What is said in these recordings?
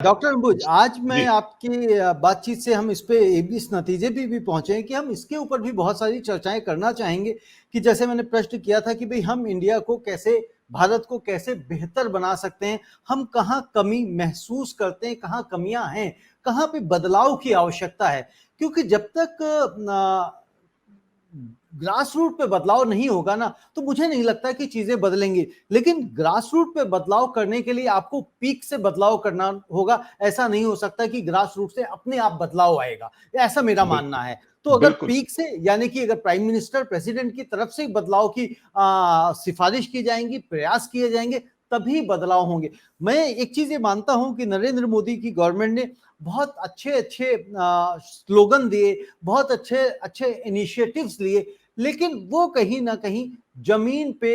Doctor अंबुज, आज मैं जी। आपकी बातचीत से हम इस पे इस नतीजे पे भी पहुंचे हैं कि हम इसके ऊपर भी बहुत सारी चर्चाएं करना चाहेंगे कि जैसे मैंने प्रश्न किया था कि भाई हम इंडिया को कैसे, भारत को कैसे बेहतर बना सकते हैं, हम कहाँ कमी महसूस करते हैं, कहाँ कमियां हैं, कहाँ पे बदलाव की आवश्यकता है। क्योंकि जब तक ग्रास रूट पे बदलाव नहीं होगा ना, तो मुझे नहीं लगता कि चीजें बदलेंगी। लेकिन ग्रास रूट पे बदलाव करने के लिए आपको पीक से बदलाव करना होगा। ऐसा नहीं हो सकता कि ग्रास रूट से अपने आप बदलाव आएगा, ऐसा मेरा मानना बिल्कुल, है। तो अगर बिल्कुल पीक से, यानी कि अगर प्राइम मिनिस्टर प्रेसिडेंट की तरफ से बदलाव की सिफारिश की जाएंगी, प्रयास किए जाएंगे, तभी बदलाव होंगे। मैं एक चीज ये मानता हूं कि नरेंद्र मोदी की गवर्नमेंट ने बहुत अच्छे अच्छे स्लोगन दिए, बहुत अच्छे अच्छे इनिशिएटिव्स लिए, लेकिन वो कहीं ना कहीं जमीन पे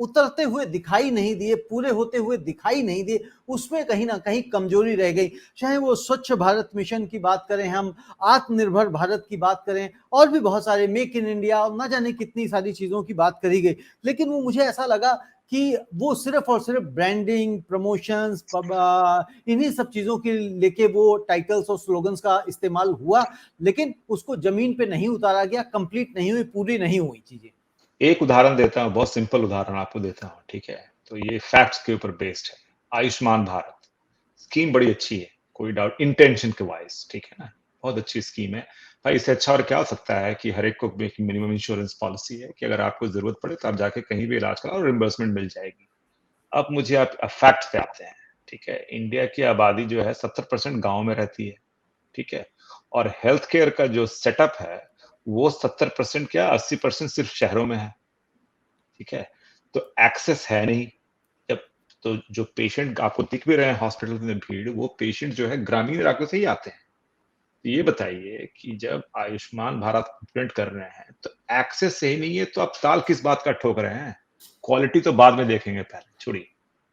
उतरते हुए दिखाई नहीं दिए, पूरे होते हुए दिखाई नहीं दिए। उसमें कहीं ना कहीं कमजोरी रह गई। चाहे वो स्वच्छ भारत मिशन की बात करें, हम आत्मनिर्भर भारत की बात करें, और भी बहुत सारे मेक इन इंडिया, ना जाने कितनी सारी चीजों की बात करी गई। लेकिन वो मुझे ऐसा लगा कि वो सिर्फ और सिर्फ ब्रांडिंग, प्रमोशंस, इन्हीं सब चीजों के लेके वो टाइटल्स और स्लोगन्स का इस्तेमाल हुआ, लेकिन उसको जमीन पे नहीं उतारा गया, कंप्लीट नहीं हुई, पूरी नहीं हुई चीजें। एक उदाहरण देता हूँ, बहुत सिंपल उदाहरण आपको देता हूँ, ठीक है? तो ये फैक्ट्स के ऊपर बेस्ड है। आयुष्मान भारत स्कीम बड़ी अच्छी है, कोई डाउट इंटेंशन के वाइज, ठीक है ना? बहुत अच्छी स्कीम है। भाई इससे अच्छा और क्या हो सकता है कि हर एक को एक मिनिमम इंश्योरेंस पॉलिसी है कि अगर आपको जरूरत पड़े तो आप जाके कहीं भी इलाज कराओ और रिम्बर्समेंट मिल जाएगी। अब मुझे आप फैक्ट पे आते हैं, ठीक है? इंडिया की आबादी जो है 70% गांव में रहती है, ठीक है? और हेल्थ केयर का जो सेटअप है वो 70% क्या 80% सिर्फ शहरों में है, ठीक है? तो एक्सेस है नहीं। जब तो जो पेशेंट आपको दिख भी रहे हैं हॉस्पिटल में भीड़, वो पेशेंट जो है ग्रामीण इलाकों से ही आते हैं। तो ये बताइए कि जब आयुष्मान भारत इम्प्लीमेंट कर रहे हैं तो एक्सेस सही नहीं है तो आप ताल किस बात का ठोक रहे हैं? क्वालिटी तो बाद में देखेंगे, पहले छोड़िए,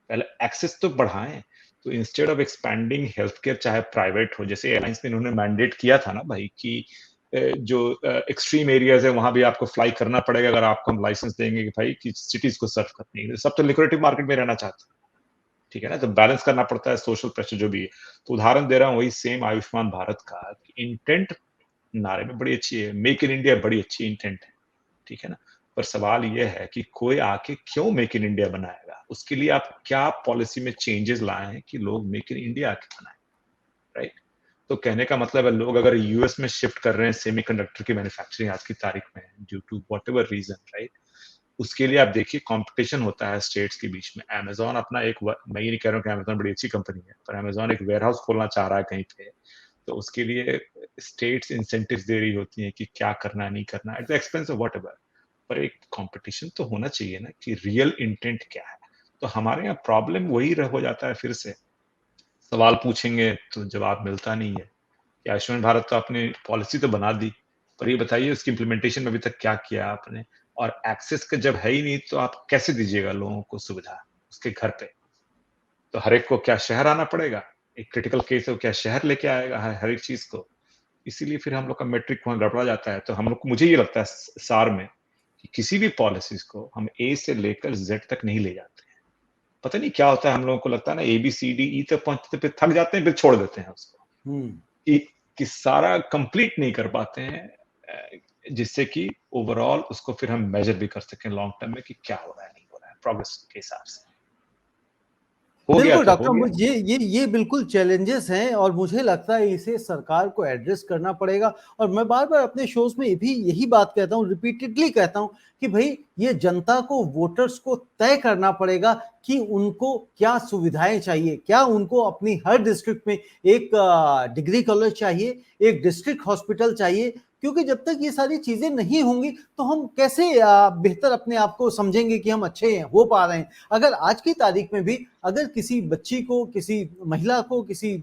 पहले एक्सेस तो बढ़ाएं। तो instead of expanding health care, चाहे प्राइवेट हो, जैसे एयरलाइंस में इन्होंने मैंडेट किया था ना भाई कि जो एक्सट्रीम एरियाज है वहां भी आपको फ्लाई करना पड़ेगा अगर आपको हम लाइसेंस देंगे कि भाई कि सिटीज को सर्व करने के लिए। सब तो लिक्विडेटिव मार्केट में रहना चाहते हैं, ठीक है ना? तो बैलेंस करना पड़ता है, सोशल प्रेशर जो भी है। तो उदाहरण दे रहा हूँ वही सेम आयुष्मान भारत का। इंटेंट नारे में बड़ी अच्छी है, मेक इन इंडिया बड़ी अच्छी इंटेंट है, ठीक है ना? पर सवाल यह है कि कोई आके क्यों मेक इन इंडिया बनाएगा? उसके लिए आप क्या पॉलिसी में चेंजेस लाए हैं कि लोग मेक इन इंडिया आके बनाए, राइट? तो कहने का मतलब है लोग अगर यूएस में शिफ्ट कर रहे हैं सेमीकंडक्टर की मैन्युफैक्चरिंग आज की तारीख में due to whatever reason, right? उसके लिए आप देखिए कंपटीशन होता है स्टेट्स के बीच में। अमेज़न अपना एक मैं ये नहीं कह रहा हूँ कि अमेज़न बड़ी अच्छी कंपनी है, पर अमेज़न एक वेयरहाउस खोलना चाह रहा है कहीं पे, तो उसके लिए स्टेट्स इंसेंटिव्स दे रही होती हैं कि क्या करना है, नहीं करना at the expense of whatever. पर एक कंपटीशन तो होना चाहिए ना कि रियल इंटेंट क्या है। तो हमारे यहाँ प्रॉब्लम वही हो जाता है, फिर से सवाल पूछेंगे तो जवाब मिलता नहीं है कि आयुष्मान भारत तो आपने पॉलिसी तो बना दी, पर ये बताइए उसकी इम्प्लीमेंटेशन में अभी तक क्या किया आपने? और एक्सेस का जब है ही नहीं तो आप कैसे दीजिएगा लोगों को सुविधा उसके घर पे? तो हर एक को क्या शहर आना पड़ेगा? एक क्रिटिकल केस है, क्या शहर लेके आएगा हर एक चीज को? इसीलिए फिर हम लोग का मैट्रिक वहां गड़बड़ा जाता है। तो हम लोग को, मुझे ये लगता है सार में, कि किसी भी पॉलिसीज को हम ए से लेकर जेड तक नहीं ले जाते हैं। पता नहीं क्या होता है, हम लोगों को लगता है ना A B C D E तक पहुंचते फिर थक जाते हैं, फिर छोड़ देते हैं उसको हम्म। कि, कि सारा कंप्लीट नहीं कर पाते हैं, जिससे कि ओवरऑल उसको फिर हम मेजर भी कर सकें लॉन्ग टर्म में कि क्या हो रहा है, नहीं हो रहा है प्रोग्रेस के हिसाब से। हो गया बिल्कुल तो डॉक्टर हो गया। अंबुज, ये बिल्कुल चैलेंजेस हैं और मुझे लगता है इसे सरकार को एड्रेस करना पड़ेगा। और मैं बार बार अपने शोज में भी यही बात कहता हूँ, रिपीटेडली कहता हूँ कि भाई ये जनता को, वोटर्स को तय करना पड़ेगा कि उनको क्या सुविधाएं चाहिए। क्या उनको अपनी हर डिस्ट्रिक्ट में एक डिग्री कॉलेज चाहिए, एक डिस्ट्रिक्ट हॉस्पिटल चाहिए? क्योंकि जब तक ये सारी चीजें नहीं होंगी तो हम कैसे बेहतर अपने आप को समझेंगे कि हम अच्छे हैं, हो पा रहे हैं। अगर आज की तारीख में भी अगर किसी बच्ची को, किसी महिला को, किसी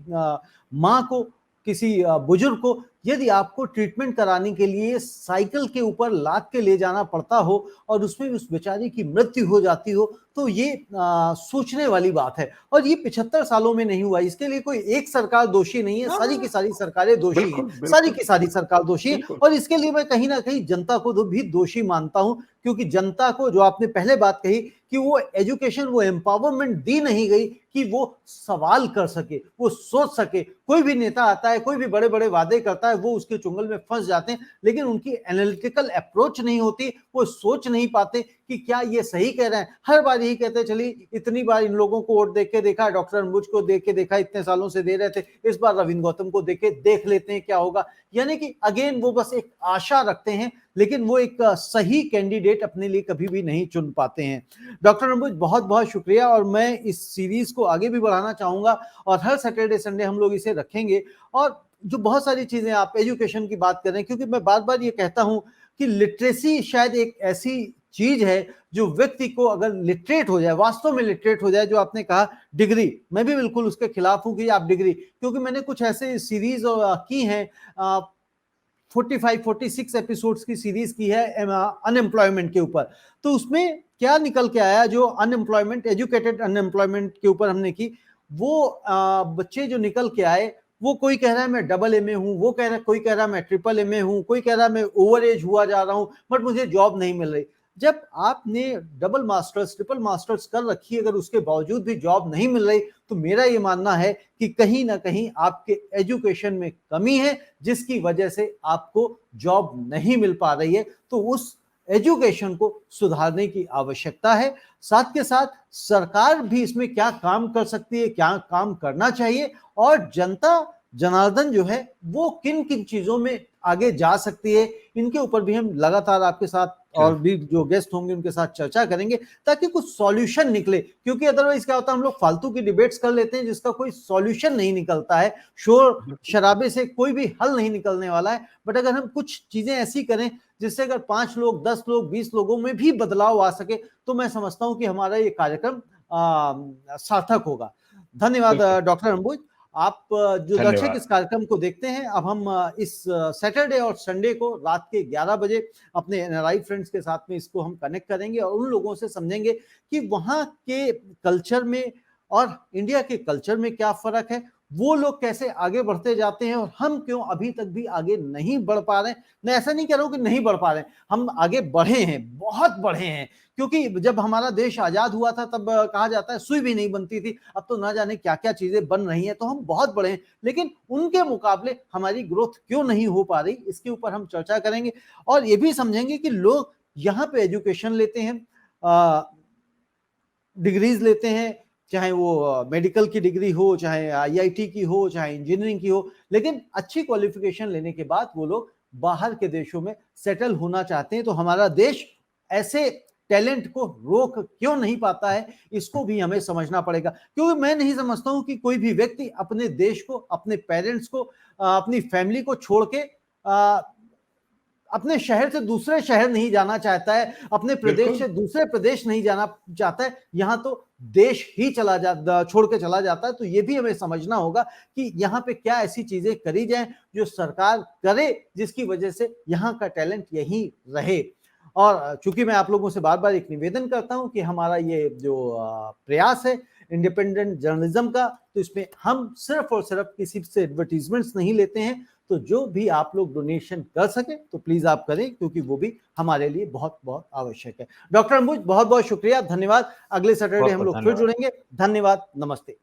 माँ को, किसी बुजुर्ग को यदि आपको ट्रीटमेंट कराने के लिए साइकिल के ऊपर लाद के ले जाना पड़ता हो और उसमें उस बेचारी की मृत्यु हो जाती हो, तो ये सोचने वाली बात है। और ये 75 सालों में नहीं हुआ, इसके लिए कोई एक सरकार दोषी नहीं है, सारी की सारी सरकारें दोषी हैं, सारी की सारी सरकार दोषी है। और इसके लिए मैं कहीं ना कहीं जनता को भी दोषी मानता हूं, क्योंकि जनता को, जो आपने पहले बात कही कि वो एजुकेशन, वो एम्पावरमेंट दी नहीं गई कि वो सवाल कर सके, वो सोच सके। कोई भी नेता आता है, कोई भी बड़े बड़े वादे करता है, वो उसके चुंगल में फंस जाते हैं, लेकिन उनकी एनालिटिकल अप्रोच नहीं होती, वो सोच नहीं पाते कि क्या ये सही कह रहे हैं। हर बार यही कहते चलिए, इतनी बार इन लोगों को वोट देख के देखा, डॉक्टर अंबुज को देख के देखा, इतने सालों से दे रहे थे, इस बार रविंद्र गौतम को देख के देख लेते हैं क्या होगा। यानी कि अगेन वो बस एक आशा रखते हैं, लेकिन वो एक सही कैंडिडेट अपने लिए कभी भी नहीं चुन पाते हैं। डॉक्टर अंबुज, बहुत बहुत शुक्रिया, और मैं इस सीरीज को आगे भी बढ़ाना चाहूंगा और हर सैटरडे संडे हम लोग इसे रखेंगे। और जो बहुत सारी चीजें आप एजुकेशन की बात कर रहे हैं, क्योंकि मैं बार बार ये कहता हूं कि लिटरेसी शायद एक ऐसी चीज है जो व्यक्ति को अगर लिटरेट हो जाए, वास्तव में लिटरेट हो जाए, जो आपने कहा डिग्री, मैं भी बिल्कुल उसके खिलाफ हूं कि आप डिग्री, क्योंकि मैंने कुछ ऐसे सीरीज की हैं, 45-46 एपिसोड्स की सीरीज की है अनएम्प्लॉयमेंट के ऊपर। तो उसमें क्या निकल के आया, जो अनएम्प्लॉयमेंट, एजुकेटेड अनएम्प्लॉयमेंट के ऊपर हमने की, वो बच्चे जो निकल के आए, वो कोई कह रहा है मैं डबल एमए हूं, वो कह रहा है, कोई कह रहा है मैं ट्रिपल एमए हूं, कोई कह रहा है मैं ओवर एज हुआ जा रहा हूं, बट मुझे जॉब नहीं मिल रही। जब आपने डबल मास्टर्स, ट्रिपल मास्टर्स कर रखी, अगर उसके बावजूद भी जॉब नहीं मिल रही, तो मेरा ये मानना है कि कहीं ना कहीं आपके एजुकेशन में कमी है, जिसकी वजह से आपको जॉब नहीं मिल पा रही है। तो उस एजुकेशन को सुधारने की आवश्यकता है। साथ के साथ सरकार भी इसमें क्या काम कर सकती है, क्या काम करना चाहिए, और जनता जनार्दन जो है वो किन किन चीजों में आगे जा सकती है, इनके ऊपर भी हम लगातार आपके साथ और भी जो गेस्ट होंगे उनके साथ चर्चा करेंगे, ताकि कुछ सॉल्यूशन निकले। क्योंकि अदरवाइज क्या होता है, हम लोग फालतू की डिबेट्स कर लेते हैं जिसका कोई सॉल्यूशन नहीं निकलता है, शोर शराबे से कोई भी हल नहीं निकलने वाला है। बट अगर हम कुछ चीजें ऐसी करें जिससे अगर 5 लोग, 10 लोग, 20 लोगों में भी बदलाव आ सके, तो मैं समझता हूं कि हमारा ये कार्यक्रम सार्थक होगा। धन्यवाद डॉक्टर अंबुज। आप जो दर्शक इस कार्यक्रम को देखते हैं, अब हम इस सैटरडे और संडे को रात के 11 बजे अपने एनआरआई फ्रेंड्स के साथ में इसको हम कनेक्ट करेंगे और उन लोगों से समझेंगे कि वहाँ के कल्चर में और इंडिया के कल्चर में क्या फर्क है, वो लोग कैसे आगे बढ़ते जाते हैं और हम क्यों अभी तक भी आगे नहीं बढ़ पा रहे हैं। मैं ऐसा नहीं कह रहा हूं कि नहीं बढ़ पा रहे हैं, हम आगे बढ़े हैं, बहुत बढ़े हैं। क्योंकि जब हमारा देश आजाद हुआ था तब कहा जाता है सुई भी नहीं बनती थी, अब तो ना जाने क्या क्या चीजें बन रही हैं। तो हम बहुत बड़े हैं, लेकिन उनके मुकाबले हमारी ग्रोथ क्यों नहीं हो पा रही, इसके ऊपर हम चर्चा करेंगे। और ये भी समझेंगे कि लोग यहाँ पे एजुकेशन लेते हैं, डिग्रीज लेते हैं, चाहे वो मेडिकल की डिग्री हो, चाहे आईआईटी की हो, चाहे इंजीनियरिंग की हो, लेकिन अच्छी क्वालिफिकेशन लेने के बाद वो लोग बाहर के देशों में सेटल होना चाहते हैं। तो हमारा देश ऐसे टैलेंट को रोक क्यों नहीं पाता है, इसको भी हमें समझना पड़ेगा। क्योंकि मैं नहीं समझता हूं कि कोई भी व्यक्ति अपने देश को, अपने पेरेंट्स को, अपनी फैमिली को छोड़ के अपने शहर से दूसरे शहर नहीं जाना चाहता है, अपने प्रदेश से दूसरे प्रदेश नहीं जाना चाहता है, यहाँ तो देश ही छोड़ के चला जाता है। तो ये भी हमें समझना होगा कि यहाँ पे क्या ऐसी चीजें करी जाएं जो सरकार करे, जिसकी वजह से यहाँ का टैलेंट यहीं रहे। और चूंकि मैं आप लोगों से बार बार एक निवेदन करता हूं कि हमारा ये जो प्रयास है इंडिपेंडेंट जर्नलिज्म का, तो इसमें हम सिर्फ और सिर्फ किसी से एडवर्टीजमेंट्स नहीं लेते हैं। तो जो भी आप लोग डोनेशन कर सके तो प्लीज आप करें, क्योंकि वो भी हमारे लिए बहुत बहुत आवश्यक है। डॉक्टर अंबुज, बहुत बहुत शुक्रिया, धन्यवाद। अगले सैटरडे हम लोग फिर जुड़ेंगे। धन्यवाद, नमस्ते।